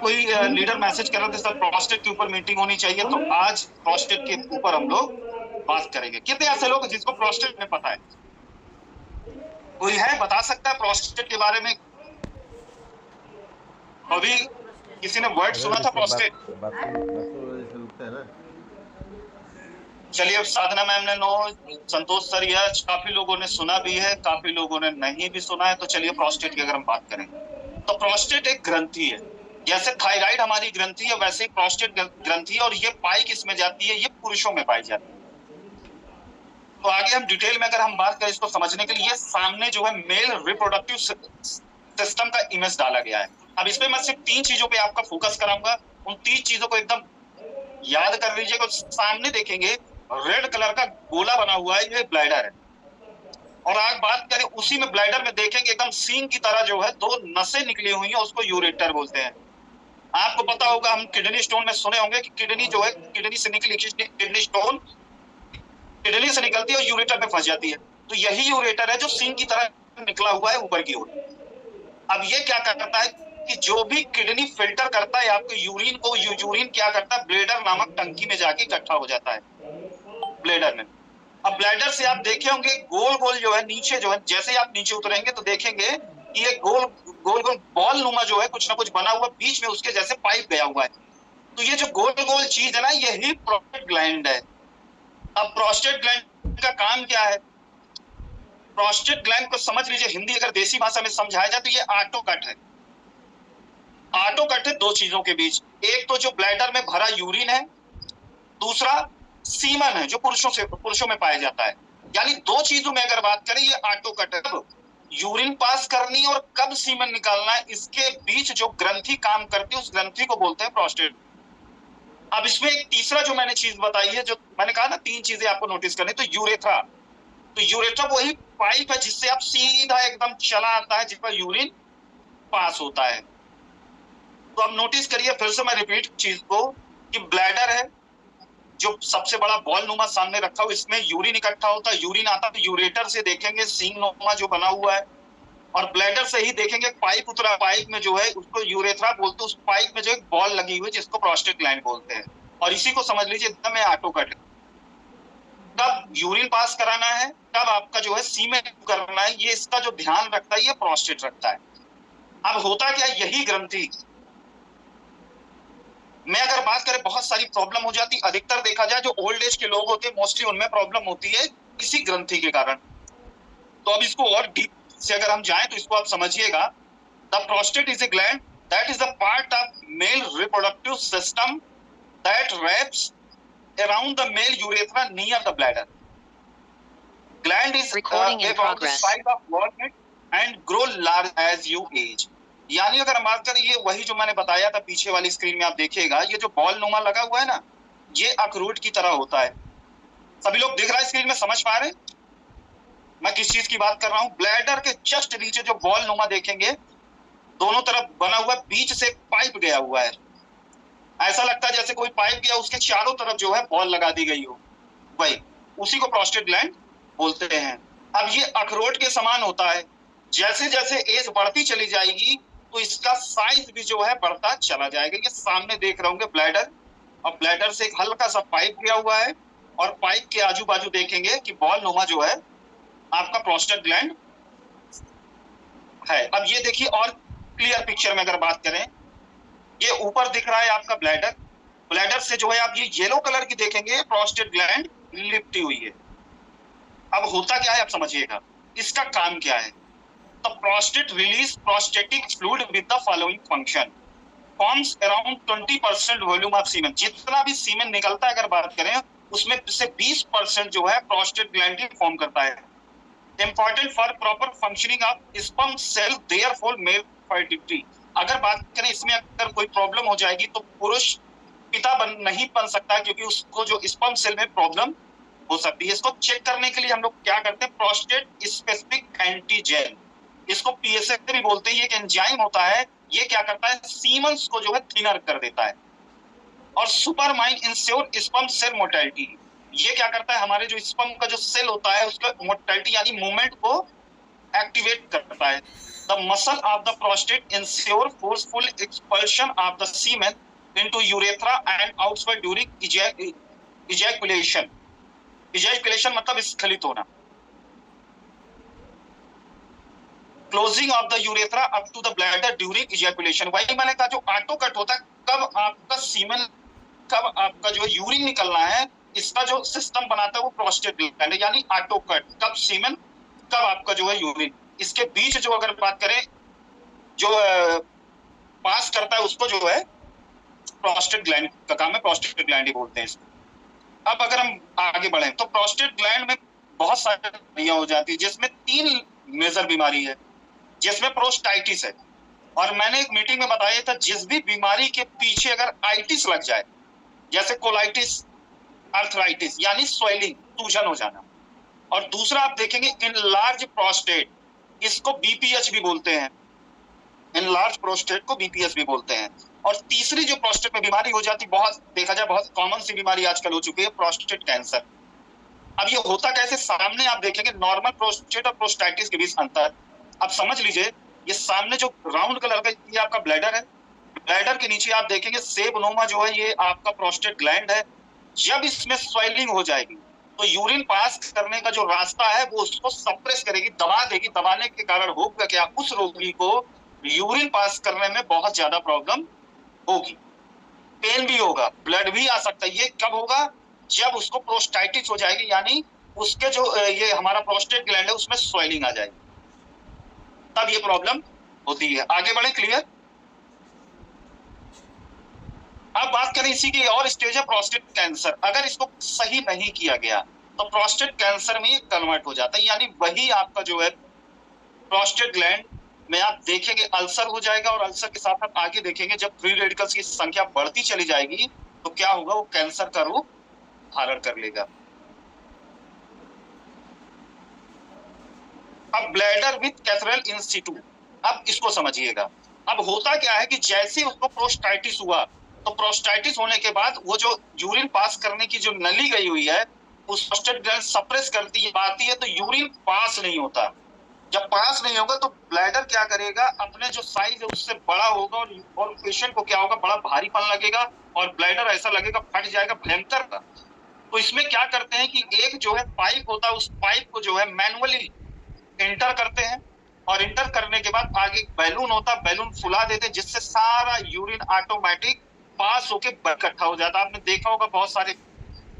कोई leader message कर रहे थे सर प्रोस्टेट के ऊपर मीटिंग होनी चाहिए, तो आज प्रोस्टेट के ऊपर हम लोग बात करेंगे। कितने ऐसे लोग जिसको प्रोस्टेट में पता है? कोई है बता सकता है प्रोस्टेट के बारे में? अभी किसी ने वर्ड सुना था प्रोस्टेट? रुकता है ना। चलिए, साधना मैम ने नो, संतोष सर यस, काफी लोगों ने सुना भी है, काफी लोगों ने नहीं भी सुना है। तो चलिए प्रोस्टेट की अगर हम बात करें तो प्रोस्टेट एक ग्रंथि है। जैसे थायराइड हमारी ग्रंथि है, वैसे ही प्रोस्टेट ग्रंथि है, और ये पाई किसमें जाती है? ये पुरुषों में पाई जाती है। तो आगे हम डिटेल में अगर हम बात करें इसको समझने के लिए, सामने जो है मेल रिप्रोडक्टिव सिस्टम का इमेज डाला गया है। अब इसमें मैं सिर्फ 3 चीजों पे आपका फोकस कराऊंगा, उन 3 चीजों को एकदम याद कर लीजिएगा। सामने देखेंगे रेड कलर का गोला बना हुआ है, ये ब्लैडर है। और आज बात करें उसी में ब्लैडर में देखेंगे एकदम सींग की तरह जो है 2 नसें निकली हुई हैं, उसको यूरेटर बोलते हैं। आपको पता होगा, हम किडनी स्टोन में सुने होंगे कि किडनी जो है, किडनी से निकली किडनी स्टोन किडनी से निकलती है और यूरेटर में फंस जाती है। तो यही यूरेटर है जो सींग की तरह निकला हुआ है ऊपर की ओर। अब ये क्या करता है कि जो भी किडनी फिल्टर करता है आपके यूरिन को, यूरिन क्या करता है, ब्लेडर नामक टंकी में जाके इकट्ठा हो जाता है ब्लेडर में। अब ब्लैडर से आप देखे होंगे गोल गोल जो है नीचे, जो है जैसे ही आप नीचे उतरेंगे तो देखेंगे कि ये गोल गोल गोल बॉल नुमा जो है कुछ ना कुछ बना हुआ, बीच में उसके जैसे पाइप गया हुआ है। तो ये जो गोल गोल चीज है ना, यही प्रोस्टेट ग्लैंड है। अब प्रोस्टेट ग्लैंड का काम क्या है? प्रोस्टेट ग्लैंड को समझ लीजिए, हिंदी अगर देसी भाषा में समझाया जाए तो ये आटोकट है। आटोकट है 2 चीजों के बीच। एक तो जो ब्लैडर में भरा यूरिन है, दूसरा सीमन है जो पुरुषों में पाया जाता है। यानी 2 चीजों में अगर बात करें, ये आटोकट है। यूरिन पास करनी और कब सीमन निकालना है, इसके बीच जो ग्रंथि काम करती है उस ग्रंथि को बोलते हैं प्रोस्टेट। अब इसमें एक तीसरा जो मैंने चीज बताई है, जो मैंने कहा ना 3 चीजें आपको नोटिस करनी, तो यूरेथ्रा। तो यूरेथ्रा वही पाइप है जिससे आप सीधा एकदम चला आता है, जिस पर यूरिन पास होता है। तो अब नोटिस करिए, फिर से मैं रिपीट चीज को, कि ब्लैडर है जो सबसे बड़ा बॉल नुमा सामने रखा हुआ, इसमें यूरिन इकट्ठा होता है, यूरिन आता है यूरेटर से देखेंगे सींग नुमा जो बना हुआ है, और ब्लैडर से ही देखेंगे पाइप उतरा, पाइप में जो है उसको यूरेथ्रा बोलते हैं, उस पाइप में जो एक बॉल लगी हुई जिसको प्रोस्टेट ग्लैंड बोलते हैं। और इसी को समझ लीजिए एकदम आटोकट। कब यूरिन पास कराना है, कब आपका जो है सीमेन करना है, ये इसका जो ध्यान रखता है ये प्रोस्टेट रखता है। अब होता क्या, यही ग्रंथि में अगर बात करें बहुत सारी प्रॉब्लम हो जाती, अधिकतर देखा जाए जो ओल्ड एज के लोग होते हैं मोस्टली उनमें प्रॉब्लम होती है इसी ग्रंथि के कारण। तो अब इसको और डीप से अगर हम जाएं तो इसको आप समझिएगा। The prostate is a gland that is the part of male reproductive system that wraps around the male urethra near the bladder. Gland is about the size of walnut and grow large as you age. यानी अगर हम बात करें, ये वही जो मैंने बताया था पीछे वाली स्क्रीन में आप देखिएगा, ये जो बॉल नुमा लगा हुआ है ना, ये अखरोट की तरह होता है। सभी लोग दिख रहा है स्क्रीन में, समझ पा रहे हैं मैं किस चीज की बात कर रहा हूं? ब्लैडर के जस्ट नीचे जो बॉल नुमा देखेंगे, दोनों तरफ बना हुआ, बीच से पाइप गया हुआ है। ऐसा लगता है जैसे कोई पाइप गया, उसके चारों तरफ जो है बॉल लगा दी गई हो, वही उसी को प्रोस्टेट ग्लैंड बोलते हैं। अब ये अखरोट के समान होता है, जैसे जैसे एज बढ़ती चली जाएगी तो इसका साइज भी जो है बढ़ता चला जाएगा। ये सामने देख रहे होंगे ब्लैडर, और ब्लैडर से एक हल्का सा पाइप गया हुआ है, और पाइप के आजू बाजू देखेंगे कि बॉल नुमा जो है आपका प्रोस्टेट ग्लैंड है। अब ये देखिए और क्लियर पिक्चर में अगर बात करें, ये ऊपर दिख रहा है आपका ब्लैडर, ब्लैडर से जो है आप ये येलो कलर की देखेंगे प्रोस्टेट ग्लैंड लिपटी हुई है। अब होता क्या है आप समझिएगा, इसका काम क्या है? The prostate release prostatic fluid with the following function. Forms around 20% volume of semen. जितना भी सीमेन निकलता है अगर बात करें, उसमें से 20% जो है प्रोस्टेट ग्लैंड ही फॉर्म करता है। Important for proper functioning of sperm cell, therefore male fertility. अगर बात करें इसमें अगर कोई प्रॉब्लम हो जाएगी तो पुरुष पिता नहीं बन सकता, क्योंकि उसको जो स्पर्म सेल में प्रॉब्लम हो सकती है। इसको चेक करने के लिए हम लोग क्या करते हैं, प्रोस्टेट स्पेसिफिक एंटीजन, इसको पीएसए भी बोलते हैं। ये एक एंजाइम होता है, ये क्या करता है, सीमन्स को जो है थिनर कर देता है। और सुपरमाइन इंश्योर स्पर्म सेल मोर्टेलिटी, ये क्या करता है, हमारे जो स्पर्म का जो सेल होता है उसका मोर्टेलिटी यानी मूवमेंट को एक्टिवेट करता है। The muscle of the prostate ensure forceful expulsion of the semen into urethra and outside during ejaculation. Ejaculation मतलब स्खलित होना. Closing of the urethra up to the bladder during ejaculation. वही मैंने कहा जो ऑटो कट होता है, कब आपका सीमेन, कब आपका जो यूरिन निकलना है, इसका जो सिस्टम बनाता है वो प्रोस्टेट ग्लैंड है, यानी ऑटो कट, कब सीमेन, कब आपका जो है यूरिन. इसके बीच जो अगर बात करें, जो पास करता है उसको जो है प्रोस्टेट ग्लैंड का काम है, प्रोस्टेट ग्लैंड ही बोलते हैं इसको. अब अगर हम आगे बढ़े तो प्रोस्टेट ग्लैंड में बहुत सारी बीमारियां हो जाती है, जिसमें 3 मेजर बीमारी है, जिसमें प्रोस्टाइटिस है. और मैंने एक मीटिंग में बताया था, जिस भी बीमारी के पीछे अगर आइटिस लग जाए, जैसे कोलाइटिस, अर्थराइटिस यानी स्वेलिंग, सूजन हो जाना, और दूसरा आप देखेंगे इनलार्ज प्रोस्टेट, इसको बीपीएच भी बोलते हैं, इनलार्ज प्रोस्टेट को बीपीएच भी बोलते हैं. और तीसरी जो प्रोस्टेट में बीमारी हो जाती, बहुत देखा जाए बहुत कॉमन सी बीमारी आजकल हो चुकी है, प्रोस्टेट कैंसर. अब ये होता कैसे, सामने आप देखेंगे नॉर्मल प्रोस्टेट और प्रोस्टाइटिस के बीच अंतर. अब समझ लीजिए, ये सामने जो राउंड कलर का ये आपका ब्लैडर है, ब्लैडर के नीचे आप देखेंगे सेबनोमा जो है, ये आपका प्रोस्टेट ग्लैंड है. जब इसमें स्वेलिंग हो जाएगी तो यूरिन पास करने का जो रास्ता है वो उसको सप्रेस करेगी, दबा देगी. दबाने के कारण होगा क्या, उस रोगी को यूरिन पास करने में बहुत ज्यादा प्रॉब्लम होगी, पेन भी होगा, ब्लड भी आ सकता है. ये कब होगा, जब उसको प्रोस्टाइटिस हो जाएगी, यानी उसके जो ये हमारा प्रोस्टेट ग्लैंड है उसमें स्वेलिंग आ जाएगी, तब ये प्रॉब्लम होती है. आगे बढ़े, क्लियर. अब बात करें इसी की और स्टेज है प्रोस्टेट कैंसर. अगर इसको सही नहीं किया गया तो प्रोस्टेट कैंसर में कन्वर्ट हो जाता है, यानी वही आपका जो है प्रोस्टेट ग्लैंड में आप देखेंगे अल्सर हो जाएगा, और अल्सर के साथ आप आगे देखेंगे जब फ्री रेडिकल्स की संख्या बढ़ती चली जाएगी तो क्या होगा, वो कैंसर का रूप धारण कर लेगा. अब ब्लैडर विथ कैथेड्रल इन सिटू, अब इसको समझिएगा. अब होता क्या है कि जैसे उसको प्रोस्टाइटिस हुआ, तो प्रोस्टाइटिस होने के बाद वो जो यूरिन पास करने की जो नली गई हुई है, उस प्रोस्टेट ग्लैंड सप्रेस करती है, आती है, तो यूरिन पास नहीं होता. जब पास नहीं होगा तो ब्लैडर क्या करेगा, अपने जो साइज है उससे बड़ा होगा, और पेशेंट को क्या होगा, बड़ा भारीपन लगेगा, और ब्लैडर ऐसा लगेगा फट जाएगा, भयंकर का. तो इसमें क्या करते हैं कि एक जो है पाइप होता है, उस पाइप को जो है मैनुअली इंटर करते हैं, और इंटर करने के बाद आगे बैलून होता है, बैलून फुला देते हैं, जिससे सारा यूरिन ऑटोमेटिक पास होके इकट्ठा हो जाता है. आपने देखा होगा बहुत सारे,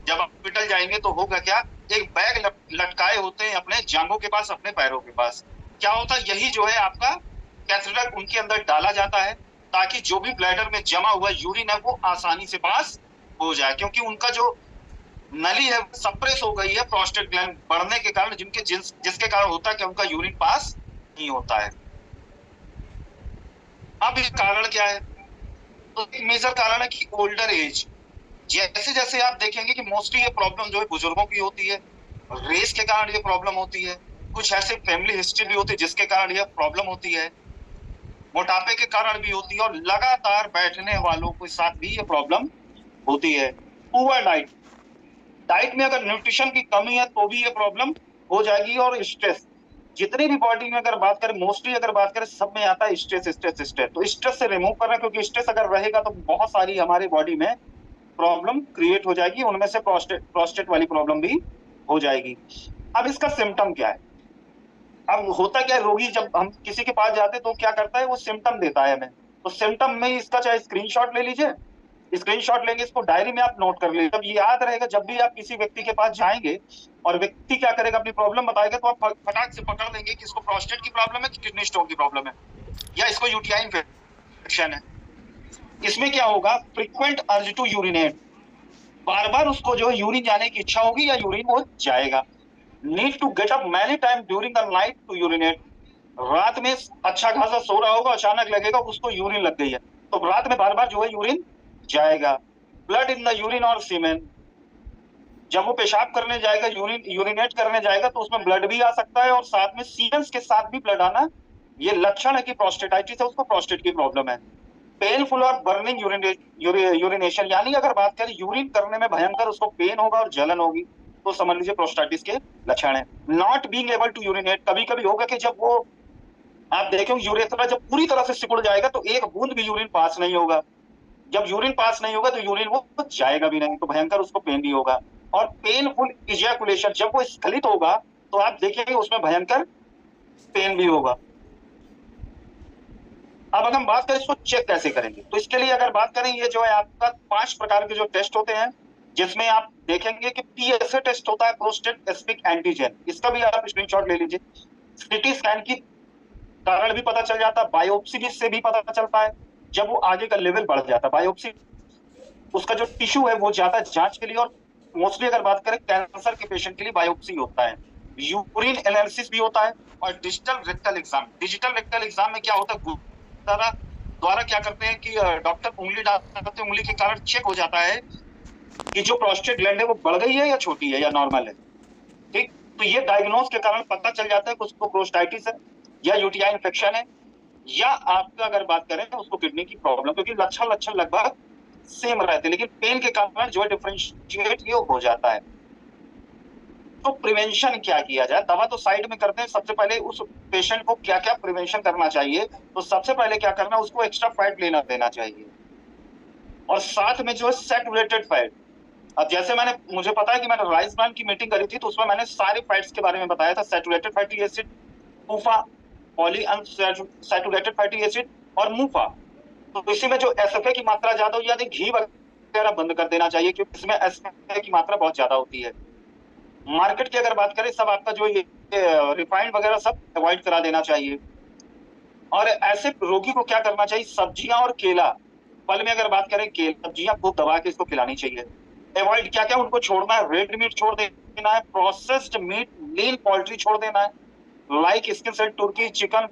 जब हॉस्पिटल जाएंगे तो होगा क्या, एक बैग लटकाए होते हैं अपने जांघों के पास, अपने पैरों के पास. क्या होता है, यही जो है आपका कैथेटर उनके अंदर डाला जाता है, ताकि जो भी ब्लैडर में जमा हुआ यूरिन है वो आसानी से पास हो जाए, क्योंकि उनका जो नली है सप्रेस हो गई है प्रोस्टेट ग्लैंड बढ़ने के कारण, जिसके कारण होता है कि उनका यूरिन पास नहीं होता है. अब ये कारण क्या है, तो एक मेजर कारण है कि ओल्डर एज. जैसे जैसे आप देखेंगे कि मोस्टली ये प्रॉब्लम जो है बुजुर्गों की होती है, रेस के कारण ये प्रॉब्लम होती है, कुछ ऐसे फैमिली हिस्ट्री भी होती है जिसके कारण ये प्रॉब्लम होती है, मोटापे के कारण भी होती है, और लगातार बैठने वालों के साथ भी ये प्रॉब्लम होती है. पुअर डाइट, डाइट में अगर न्यूट्रिशन की कमी है तो भी ये प्रॉब्लम हो जाएगी. और स्ट्रेस, जितनी भी बॉडी में अगर बात करें, मोस्टली अगर बात करें, सब में आता है स्ट्रेस स्ट्रेस स्ट्रेस. तो स्ट्रेस से रिमूव करना, क्योंकि स्ट्रेस अगर रहेगा तो बहुत सारी हमारी बॉडी में प्रॉब्लम क्रिएट हो जाएगी, उनमें से प्रोस्टेट वाली प्रॉब्लम भी हो जाएगी. अब इसका सिम्टम क्या है, अब होता क्या है, रोगी जब हम किसी के पास जाते हैं तो क्या करता है, वो सिम्टम देता है हमें. तो सिम्टम में इसका चाहे स्क्रीनशॉट ले लीजिए, स्क्रीनशॉट लेंगे, इसको डायरी में आप नोट कर लीजिए. तब ये याद रहेगा, जब भी आप किसी व्यक्ति के पास जाएंगे और व्यक्ति क्या करेगा, अपनी प्रॉब्लम बताएगा, तो आप फटाक से पकड़ लेंगे कि इसको प्रोस्टेट की प्रॉब्लम है, किडनी स्टोन की प्रॉब्लम है, या इसको यूटीआई इंफेक्शन है. इसमें क्या होगा, फ्रीक्वेंट अर्ज टू यूरिनेट, बार बार उसको जो यूरिन जाने की इच्छा होगी या यूरिन वो जाएगा. Need to get up many time during the night to urinate, रात में अच्छा खासा सो रहा होगा, अचानक लगेगा उसको यूरिन लग गई है, तो रात में बार बार जो है यूरिन जाएगा. ब्लड इन द यूरिन और सीमेन, जब वो पेशाब करने जाएगा, यूरिनेट करने जाएगा, तो उसमें ब्लड भी आ सकता है, और साथ में सीमेंस के साथ भी ब्लड आना, ये लक्षण है कि प्रोस्टेटाइटिस है, उसको प्रोस्टेट की प्रॉब्लम है. पेनफुल और बर्निंग यूरिनेशन, यानी अगर बात करें यूरिन करने में भयंकर उसको पेन होगा और जलन होगी, तो समझ लीजिए प्रोस्टाइटिस के लक्षण है. Not being able to urinate, कभी कभी होगा कि जब वो आप देखेंगे यूरेथ्रा जब पूरी तरह से सिकुड़ जाएगा तो एक बूंद भी यूरिन पास नहीं होगा। जब यूरिन पास नहीं होगा तो यूरिन वो जाएगा भी नहीं, तो भयंकर उसको पेन भी होगा। और पेनफुल इजैकुलेशन जब वो स्खलित होगा तो आप देखेंगे उसमें भयंकर पेन भी होगा। अब अगर हम बात करें इसको चेक कैसे करेंगे, तो इसके लिए अगर बात करें, ये जो है आपका 5 प्रकार के जो टेस्ट होते हैं, जिसमें आप देखेंगे कि पीएसए टेस्ट होता है, प्रोस्टेट स्पेसिफिक एंटीजन, इसका भी आप स्क्रीनशॉट ले लीजिए। सीटी स्कैन की कारण भी पता चल जाता है, बायोप्सी से भी पता चलता है जब वो आगे का लेवल बढ़ जाता है। बायोप्सी उसका जो टिश्यू है वो जाता है जांच के लिए, और मोस्टली अगर बात करें कैंसर के पेशेंट के लिए बायोप्सी होता है। यूरिन एनालिसिस भी होता है, और digital rectal exam. Digital rectal exam में क्या होता है, द्वारा क्या करते हैं कि डॉक्टर उंगली डालते हैं, उंगली के कारण चेक हो जाता है कि जो प्रोस्टेट ग्लैंड है वो बढ़ गई है या छोटी है या नॉर्मल है। ठीक, तो ये डायग्नोज के कारण पता चल जाता है कि उसको प्रोस्टाइटिस है या यूटीआई इन्फेक्शन है, या आपका अगर बात करें तो उसको किडनी की प्रॉब्लम, क्योंकि लक्षण लगभग सेम रहते हैं, लेकिन पेन के कारण जो है डिफरेंशिएट ये हो जाता है। तो प्रिवेंशन क्या किया जाए, दवा तो साइड में करते हैं, सबसे पहले उस पेशेंट को क्या क्या प्रिवेंशन करना चाहिए, तो सबसे पहले क्या करना, उसको एक्स्ट्रा फैट लेना देना चाहिए, और साथ में जो है सैचुरेटेड फैट। अब जैसे मुझे पता है कि मैंने राइस ब्रांड की मीटिंग करी थी, तो उसमें मैंने सारे फैट्स के बारे में बताया था, saturated fatty acid, TUFA, poly unsaturated fatty acid और मूफा। तो इसी में जो एसएफए की मात्रा ज्यादा हो जाती है, घी वगैरह बंद कर देना चाहिए, क्योंकि इसमें एसएफए की मात्रा बहुत ज्यादा होती है। मार्केट की अगर बात करें, सब आपका जो ये रिफाइंड वगैरह सब अवॉइड करा देना चाहिए। और ऐसे रोगी को क्या करना चाहिए, सब्जियां और केला, फल में अगर बात करें केला, सब्जियां खूब दबा के इसको खिलानी चाहिए। अवॉइड क्या क्या उनको छोड़ना है, रेड मीट छोड़ देना है, प्रोसेस्ड मीट, लीन पोल्ट्री छोड़ देना है, like skinless, turkey chicken,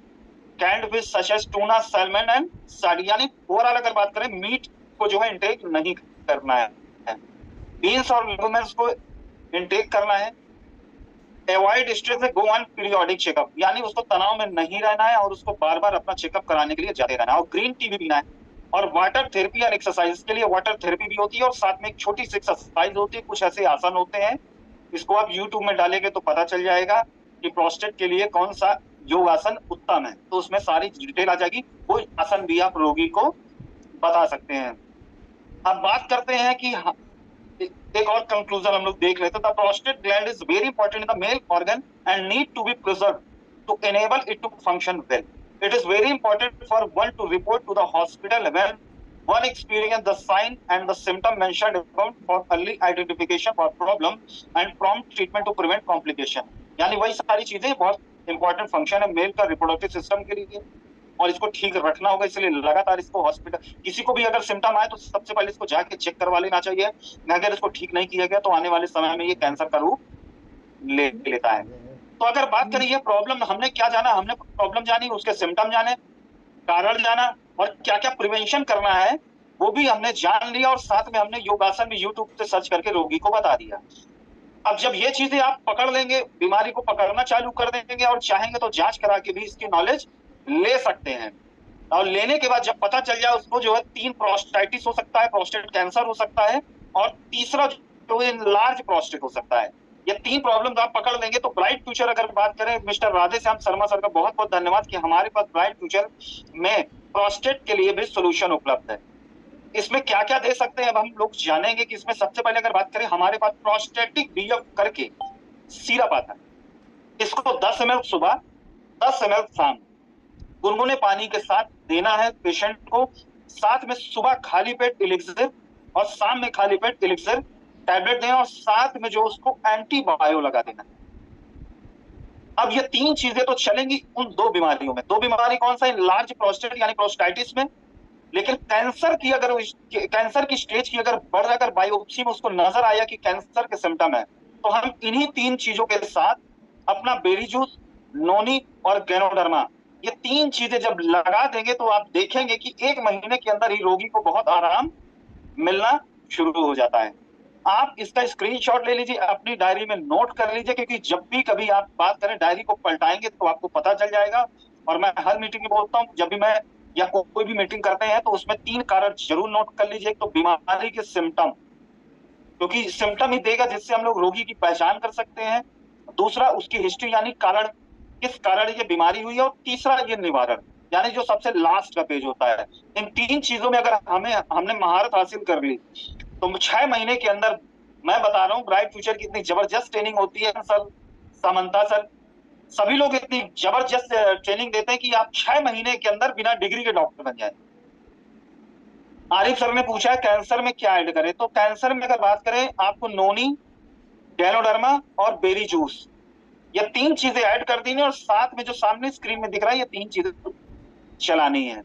canned fish such as tuna, salmon and sardine. यानी ओवरऑल अगर बात करें, मीट को जो है इंटेक नहीं करना है। बीन्स और लेगुमिन्स को इंटेक करना है। अवॉइड स्ट्रेस से गो ऑन पीरियोडिक चेकअप, यानी उसको तनाव में नहीं रहना है और उसको बार बार अपना चेकअप कराने के लिए जाते रहना है। और ग्रीन टी भी पीना है, और वाटर थेरेपी और एक्सरसाइज के लिए वाटर थेरेपी भी होती है, और साथ में एक छोटी सी एक्सरसाइज होती है, कुछ ऐसे आसन होते हैं, इसको आप यूट्यूब में डालेंगे तो पता चल जाएगा कि प्रोस्टेट के लिए कौन सा योग आसन उत्तम है, तो उसमें सारी डिटेल आ जाएगी, वो आसन भी आप रोगी को बता सकते हैं। अब बात करते हैं कि एक और कंक्लूजन हम लोग देख लेते हैं। The prostate gland is very important in the male organ and need to be preserve to enable it to function well. It is very important for one to report to the hospital when one experience the sign and the symptom mentioned above for early identification for problem and prompt treatment to prevent complication। यानी वही सारी चीजें बहुत important function है mail का reproductive system के लिए, और इसको ठीक रखना होगा, इसलिए लगातार इसको हॉस्पिटल, किसी को भी अगर सिम्टम आए तो सबसे पहले इसको जाके चेक करवा लेना चाहिए। अगर इसको ठीक नहीं किया गया तो आने वाले समय में ये कैंसर का रूप ले लेता है। तो अगर बात करें ये प्रॉब्लम, हमने क्या जाना, हमने प्रॉब्लम जानी, उसके सिम्टम जाने, कारण जाना, और क्या क्या प्रिवेंशन करना है वो भी हमने जान लिया, और साथ में हमने योगासन भी यूट्यूब से सर्च करके रोगी को बता दिया। अब जब ये चीजें आप पकड़ लेंगे, बीमारी को पकड़ना चालू कर देंगे, और चाहेंगे तो जांच करा के भी इसकी नॉलेज ले सकते हैं। और लेने के बाद जब पता चल जाए उसको जो है 3 प्रोस्टाइटिस हो सकता है, प्रोस्टेट कैंसर हो सकता है, और तीसरा जो लार्ज प्रोस्टेट हो सकता है। ये 3 प्रॉब्लम आप पकड़ लेंगे तो ब्राइट फ्यूचर, अगर बात करें, मिस्टर राधेश्याम शर्मा सर का बहुत बहुत धन्यवाद कि हमारे पास ब्राइट फ्यूचर में प्रोस्टेट के लिए भी सोल्यूशन उपलब्ध है। इसमें क्या क्या दे सकते हैं अब हम लोग जानेंगे कि इसमें सबसे पहले अगर बात करें, हमारे पास प्रोस्टेटिक बीएफ करके सिरप आता है, इसको 10 ml सुबह, 10 ml शाम गुनगुने पानी के साथ देना है पेशेंट को। साथ में सुबह खाली पेट इलिक्सिर और शाम में खाली पेट इलिक्सिर टैबलेट दें, और साथ में जो उसको एंटीबायो लगा देना। अब ये 3 चीजें तो चलेंगी उन 2 बीमारियों में। 2 बीमारी कौन सा है, लार्ज प्रोस्टेट यानी प्रोस्टाइटिस में, लेकिन कैंसर की अगर कैंसर की स्टेज की अगर बढ़ जाकर बायोप्सी में उसको नजर आया कि कैंसर के सिम्टम है, तो हम इन्हीं 3 चीजों के साथ अपना बेरी जूस, नोनी और गैनोडर्मा, ये 3 चीजें जब लगा देंगे तो आप देखेंगे कि 1 महीने के अंदर ही रोगी को बहुत आराम मिलना शुरू हो जाता है। आप इसका स्क्रीनशॉट ले लीजिए, अपनी डायरी में नोट कर लीजिए, क्योंकि जब भी कभी आप बात करें डायरी को पलटाएंगे तो आपको पता चल जाएगा। और मैं हर मीटिंग में बोलता हूँ, जब भी मैं या कोई भी मीटिंग करते हैं तो उसमें 3 कारण जरूर नोट कर लीजिए। एक तो बीमारी के सिम्टम, क्योंकि सिम्टम ही देगा जिससे हम लोग रोगी की पहचान कर सकते हैं। दूसरा उसकी हिस्ट्री यानी कारण, किस कारण ये बीमारी हुई है, और तीसरा ये निवारण, यानी जो सबसे लास्ट का पेज होता है। इन तीन चीजों में अगर हमने महारत हासिल कर ली तो 6 महीने के अंदर, मैं बता रहा हूँ ब्राइट फ्यूचर की इतनी जबरदस्त ट्रेनिंग होती है सर, सामंता सर, सभी लोग इतनी जबरदस्त ट्रेनिंग देते हैं कि आप 6 महीने के अंदर बिना डिग्री के डॉक्टर बन जाए। आरिफ सर ने पूछा है कैंसर में क्या ऐड करें, तो कैंसर में अगर बात करें आपको नोनी, गैनोडर्मा और बेरी जूस, ये तीन चीजें ऐड कर दी हैं, और साथ में जो सामने स्क्रीन में दिख रहा है ये तीन चीजें चलानी है।